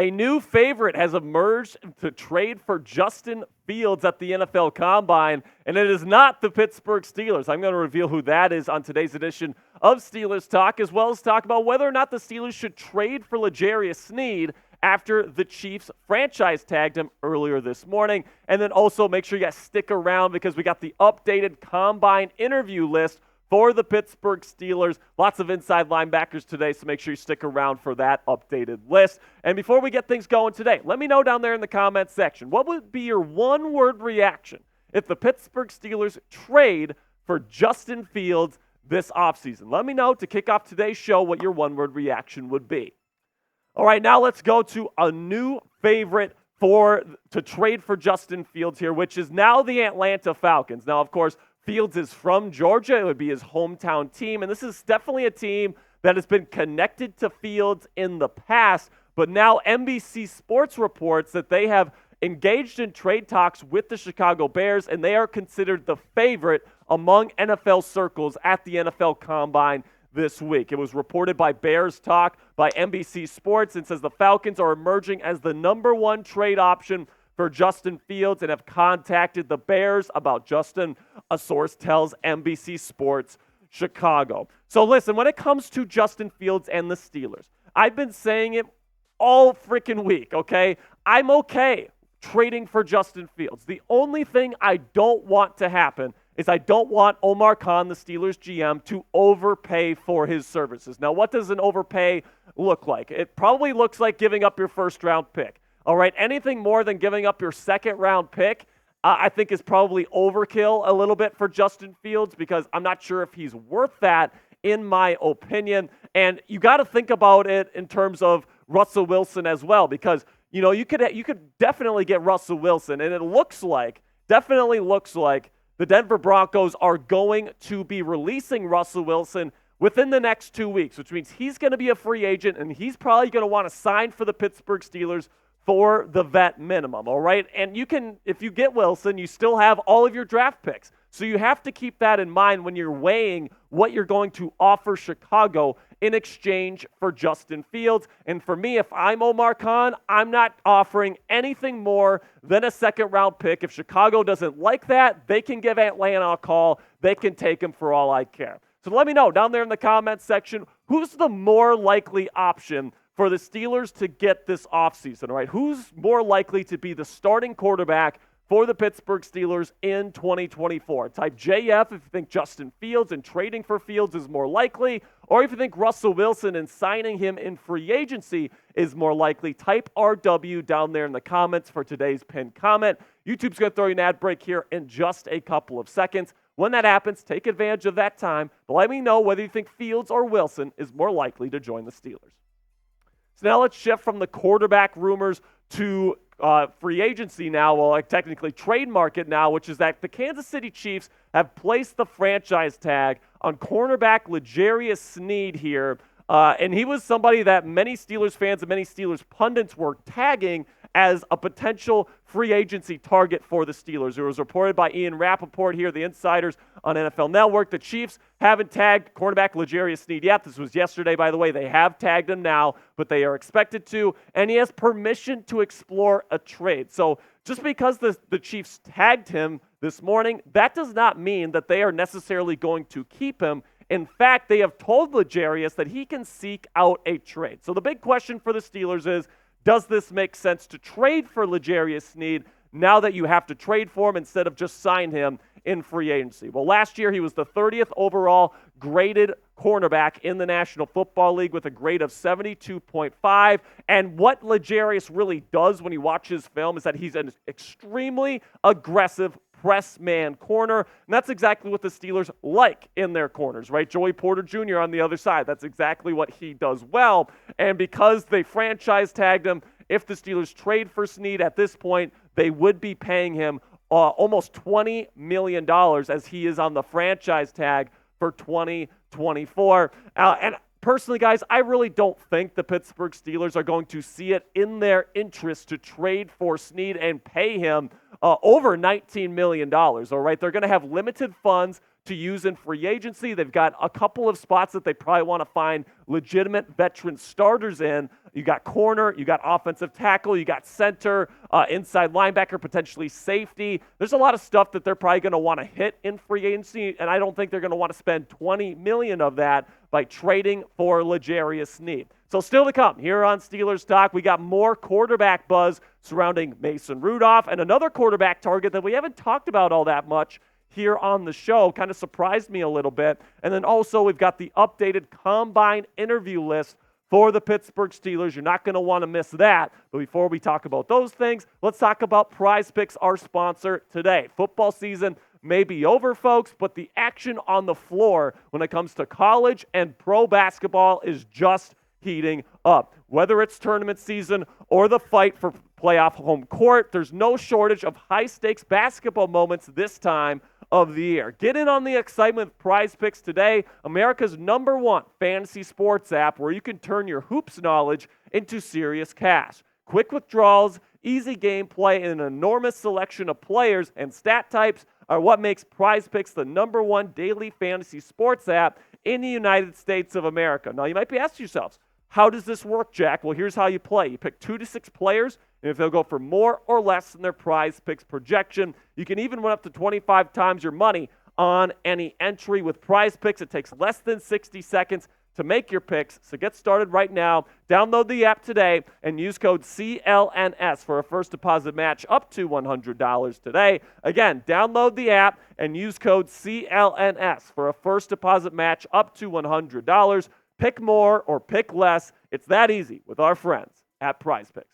A new favorite has emerged to trade for Justin Fields at the NFL Combine, and it is not the Pittsburgh Steelers. I'm going to reveal who that is on today's edition of Steelers Talk, as well as talk about whether or not the Steelers should trade for L'Jarius Sneed after the Chiefs franchise tagged him earlier this morning. And then also make sure you guys stick around because we got the updated Combine interview list for the Pittsburgh Steelers. Lots of inside linebackers today, so make sure you stick around for that updated list. And before we get things going today, let me know down there in the comments section, what would be your one-word reaction if the Pittsburgh Steelers trade for Justin Fields this offseason? Let me know to kick off today's show what your one-word reaction would be. All right, now let's go to a new favorite to trade for Justin Fields here, which is now the Atlanta Falcons. Now, of course, Fields is from Georgia. It would be his hometown team. And this is definitely a team that has been connected to Fields in the past. But now NBC Sports reports that they have engaged in trade talks with the Chicago Bears, and they are considered the favorite among NFL circles at the NFL Combine this week. It was reported by Bears Talk by NBC Sports and says the Falcons are emerging as the number one trade option for Justin Fields and have contacted the Bears about Justin, a source tells NBC Sports Chicago. So listen, when it comes to Justin Fields and the Steelers, I've been saying it all freaking week, okay? I'm okay trading for Justin Fields. The only thing I don't want to happen is I don't want Omar Khan, the Steelers GM, to overpay for his services. Now, what does an overpay look like? It probably looks like giving up your first-round pick. All right, anything more than giving up your second-round pick, I think is probably overkill a little bit for Justin Fields because I'm not sure if he's worth that, in my opinion. And you got to think about it in terms of Russell Wilson as well because, you know, you could definitely get Russell Wilson, and it definitely looks like the Denver Broncos are going to be releasing Russell Wilson within the next 2 weeks, which means he's going to be a free agent, and he's probably going to want to sign for the Pittsburgh Steelers for the vet minimum, all right? And you can, if you get Wilson, you still have all of your draft picks. So you have to keep that in mind when you're weighing what you're going to offer Chicago in exchange for Justin Fields. And for me, if I'm Omar Khan, I'm not offering anything more than a second-round pick. If Chicago doesn't like that, they can give Atlanta a call. They can take him for all I care. So let me know down there in the comments section, who's the more likely option for the Steelers to get this offseason, all right? Who's more likely to be the starting quarterback for the Pittsburgh Steelers in 2024? Type JF if you think Justin Fields and trading for Fields is more likely, or if you think Russell Wilson and signing him in free agency is more likely. Type RW down there in the comments for today's pinned comment. YouTube's going to throw you an ad break here in just a couple of seconds. When that happens, take advantage of that time. But let me know whether you think Fields or Wilson is more likely to join the Steelers. So now let's shift from the quarterback rumors to free agency now, well, like technically trade market now, which is that the Kansas City Chiefs have placed the franchise tag on cornerback L'Jarius Sneed here. And he was somebody that many Steelers fans and many Steelers pundits were tagging as a potential free agency target for the Steelers. It was reported by Ian Rappaport here, the insiders on NFL Network. The Chiefs haven't tagged cornerback L'Jarius Sneed yet. This was yesterday, by the way. They have tagged him now, but they are expected to, and he has permission to explore a trade. So just because the Chiefs tagged him this morning, that does not mean that they are necessarily going to keep him. In fact, they have told L'Jarius that he can seek out a trade. So the big question for the Steelers is, does this make sense to trade for L'Jarius Sneed now that you have to trade for him instead of just sign him in free agency? Well, last year he was the 30th overall graded cornerback in the National Football League with a grade of 72.5. And what L'Jarius really does when you watch his film is that he's an extremely aggressive press man corner, and that's exactly what the Steelers like in their corners, right? Joey Porter Jr. on the other side, that's exactly what he does well, and because they franchise tagged him, if the Steelers trade for Sneed at this point, they would be paying him almost $20 million as he is on the franchise tag for 2024. And personally, guys, I really don't think the Pittsburgh Steelers are going to see it in their interest to trade for Sneed and pay him over $19 million, all right? They're going to have limited funds to use in free agency. They've got a couple of spots that they probably want to find legitimate veteran starters in. You got corner, you got offensive tackle, you got center, inside linebacker, potentially safety. There's a lot of stuff that they're probably going to want to hit in free agency, and I don't think they're going to want to spend $20 million of that by trading for L'Jarius Sneed. So still to come here on Steelers Talk, we got more quarterback buzz surrounding Mason Rudolph and another quarterback target that we haven't talked about all that much here on the show. Kind of surprised me a little bit. And then also we've got the updated combine interview list for the Pittsburgh Steelers. You're not going to want to miss that. But before we talk about those things, let's talk about Prize Picks, our sponsor today. Football season may be over, folks, but the action on the floor when it comes to college and pro basketball is just heating up. Whether it's tournament season or the fight for playoff home court, there's no shortage of high-stakes basketball moments this time of the year. Get in on the excitement with Prize Picks today, America's #1 fantasy sports app where you can turn your hoops knowledge into serious cash. Quick withdrawals, easy gameplay, and an enormous selection of players and stat types are what makes Prize Picks the #1 daily fantasy sports app in the United States of America. Now, you might be asking yourselves, how does this work, Jack? Well, here's how you play. You pick 2 to 6 players, and if they'll go for more or less than their Prize Picks projection, you can even win up to 25 times your money on any entry. With Prize Picks, it takes less than 60 seconds to make your picks. So get started right now. Download the app today and use code CLNS for a first deposit match up to $100 today. Again, download the app and use code CLNS for a first deposit match up to $100. Pick more or pick less. It's that easy with our friends at Prize Picks.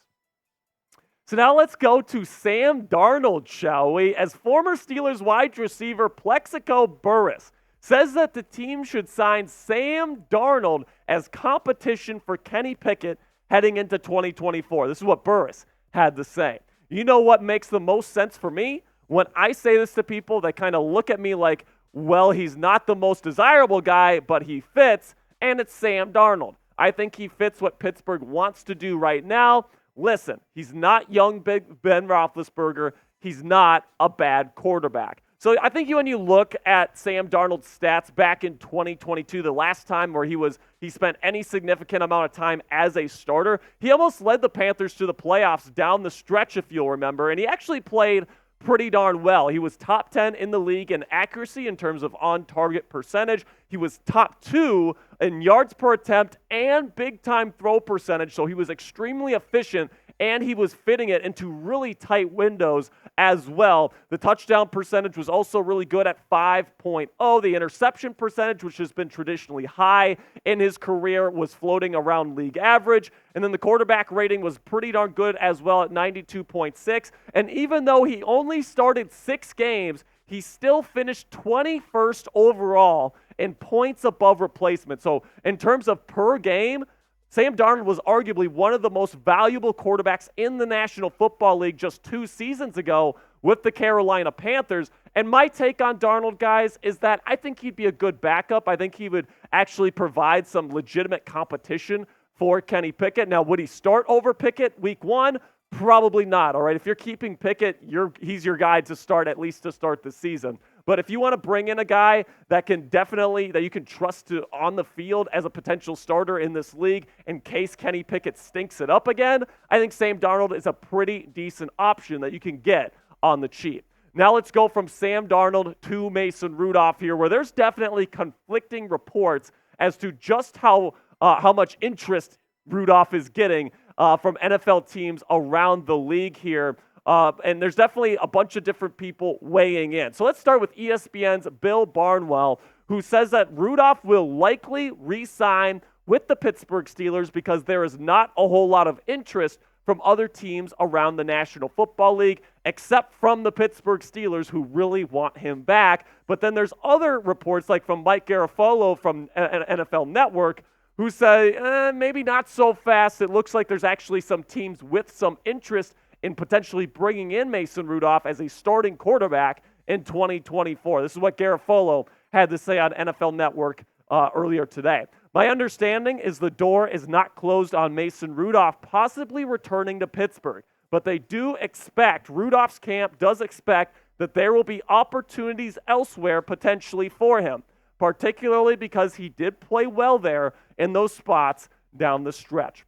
So now let's go to Sam Darnold, shall we? As former Steelers wide receiver Plexico Burress says that the team should sign Sam Darnold as competition for Kenny Pickett heading into 2024. This is what Burress had to say. You know what makes the most sense for me? When I say this to people, they kind of look at me like, well, he's not the most desirable guy, but he fits. And it's Sam Darnold. I think he fits what Pittsburgh wants to do right now. Listen, he's not young Big Ben Roethlisberger. He's not a bad quarterback. So I think when you look at Sam Darnold's stats back in 2022, the last time where he spent any significant amount of time as a starter, he almost led the Panthers to the playoffs down the stretch, if you'll remember, and he actually played pretty darn well. He was top 10 in the league in accuracy in terms of on-target percentage. He was top 2 in yards per attempt and big-time throw percentage, so he was extremely efficient, and he was fitting it into really tight windows as well. The touchdown percentage was also really good at 5.0. The interception percentage, which has been traditionally high in his career, was floating around league average. And then the quarterback rating was pretty darn good as well at 92.6. And even though he only started 6 games, he still finished 21st overall in points above replacement. So in terms of per game, Sam Darnold was arguably one of the most valuable quarterbacks in the National Football League just 2 seasons ago with the Carolina Panthers. And my take on Darnold, guys, is that I think he'd be a good backup. I think he would actually provide some legitimate competition for Kenny Pickett. Now, would he start over Pickett week 1? Probably not, all right? If you're keeping Pickett, he's your guy to start, at least to start the season. But if you want to bring in a guy that you can trust to on the field as a potential starter in this league in case Kenny Pickett stinks it up again, I think Sam Darnold is a pretty decent option that you can get on the cheap. Now let's go from Sam Darnold to Mason Rudolph here, where there's definitely conflicting reports as to just how much interest Rudolph is getting from NFL teams around the league here. And there's definitely a bunch of different people weighing in. So let's start with ESPN's Bill Barnwell, who says that Rudolph will likely re-sign with the Pittsburgh Steelers because there is not a whole lot of interest from other teams around the National Football League, except from the Pittsburgh Steelers, who really want him back. But then there's other reports, like from Mike Garafolo from NFL Network, who say, maybe not so fast. It looks like there's actually some teams with some interest in potentially bringing in Mason Rudolph as a starting quarterback in 2024. This is what Garafolo had to say on NFL Network earlier today. My understanding is the door is not closed on Mason Rudolph possibly returning to Pittsburgh, but they do expect, Rudolph's camp does expect, that there will be opportunities elsewhere potentially for him, particularly because he did play well there in those spots down the stretch.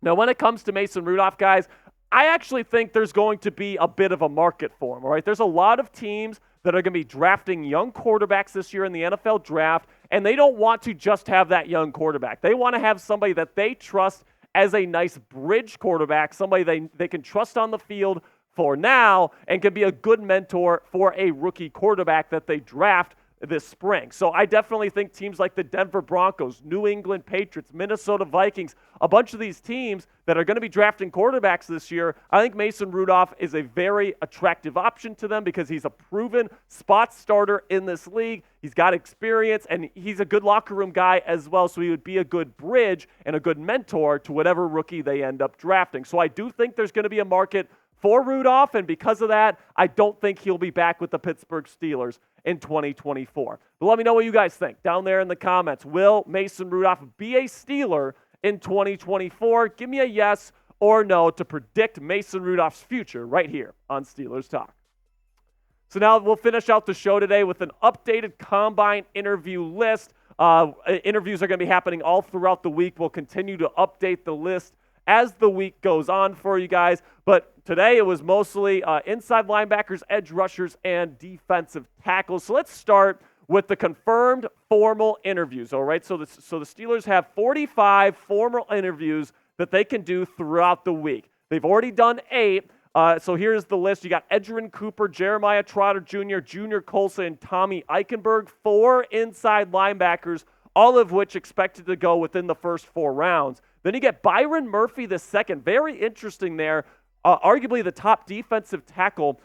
Now, when it comes to Mason Rudolph, guys, I actually think there's going to be a bit of a market for him, all right? There's a lot of teams that are going to be drafting young quarterbacks this year in the NFL draft, and they don't want to just have that young quarterback. They want to have somebody that they trust as a nice bridge quarterback, somebody they can trust on the field for now and can be a good mentor for a rookie quarterback that they draft this spring. So I definitely think teams like the Denver Broncos, New England Patriots, Minnesota Vikings, a bunch of these teams that are going to be drafting quarterbacks this year, I think Mason Rudolph is a very attractive option to them because he's a proven spot starter in this league. He's got experience, and he's a good locker room guy as well, so he would be a good bridge and a good mentor to whatever rookie they end up drafting. So I do think there's going to be a market for Rudolph, and because of that, I don't think he'll be back with the Pittsburgh Steelers in 2024. But let me know what you guys think down there in the comments. Will Mason Rudolph be a Steeler in 2024? Give me a yes or no to predict Mason Rudolph's future right here on Steelers Talk. So now we'll finish out the show today with an updated Combine interview list. Interviews are going to be happening all throughout the week. We'll continue to update the list as the week goes on for you guys. But today it was mostly inside linebackers, edge rushers, and defensive tackles. So let's start with the confirmed formal interviews, all right? So the Steelers have 45 formal interviews that they can do throughout the week. They've already done 8. So here's the list. You got Edgerrin Cooper, Jeremiah Trotter Jr., Junior Colson, and Tommy Eichenberg, 4 inside linebackers, all of which expected to go within the first 4 rounds. Then you get Byron Murphy the second. Very interesting there. Arguably the top defensive tackle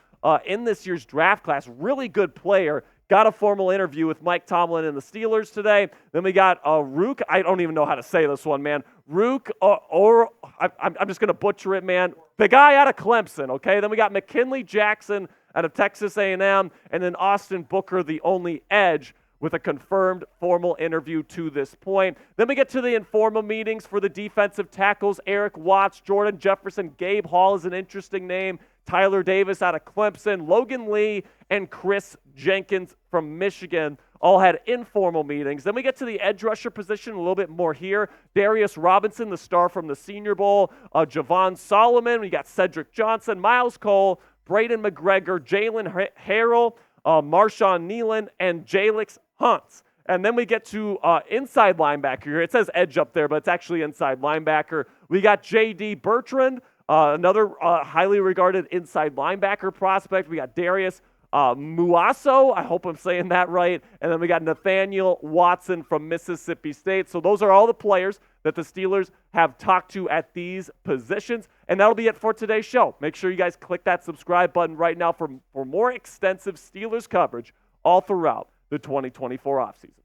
in this year's draft class. Really good player. Got a formal interview with Mike Tomlin and the Steelers today. Then we got Rook. I don't even know how to say this one, man. Rook, I'm just going to butcher it, man. The guy out of Clemson, okay? Then we got McKinley Jackson out of Texas A&M. And then Austin Booker, the only edge, with a confirmed formal interview to this point. Then we get to the informal meetings for the defensive tackles. Eric Watts, Jordan Jefferson, Gabe Hall is an interesting name. Tyler Davis out of Clemson, Logan Lee, and Chris Jenkins from Michigan all had informal meetings. Then we get to the edge rusher position, a little bit more here. Darius Robinson, the star from the Senior Bowl. Javon Solomon, we got Cedric Johnson, Miles Cole, Braden McGregor, Jalen Harrell, Marshawn Nealon, and Jalix Hunts. And then we get to inside linebacker here. It says edge up there, but it's actually inside linebacker. We got J.D. Bertrand, another highly regarded inside linebacker prospect. We got Darius Muaso, I hope I'm saying that right. And then we got Nathaniel Watson from Mississippi State. So those are all the players that the Steelers have talked to at these positions. And that'll be it for today's show. Make sure you guys click that subscribe button right now for more extensive Steelers coverage all throughout the 2024 offseason.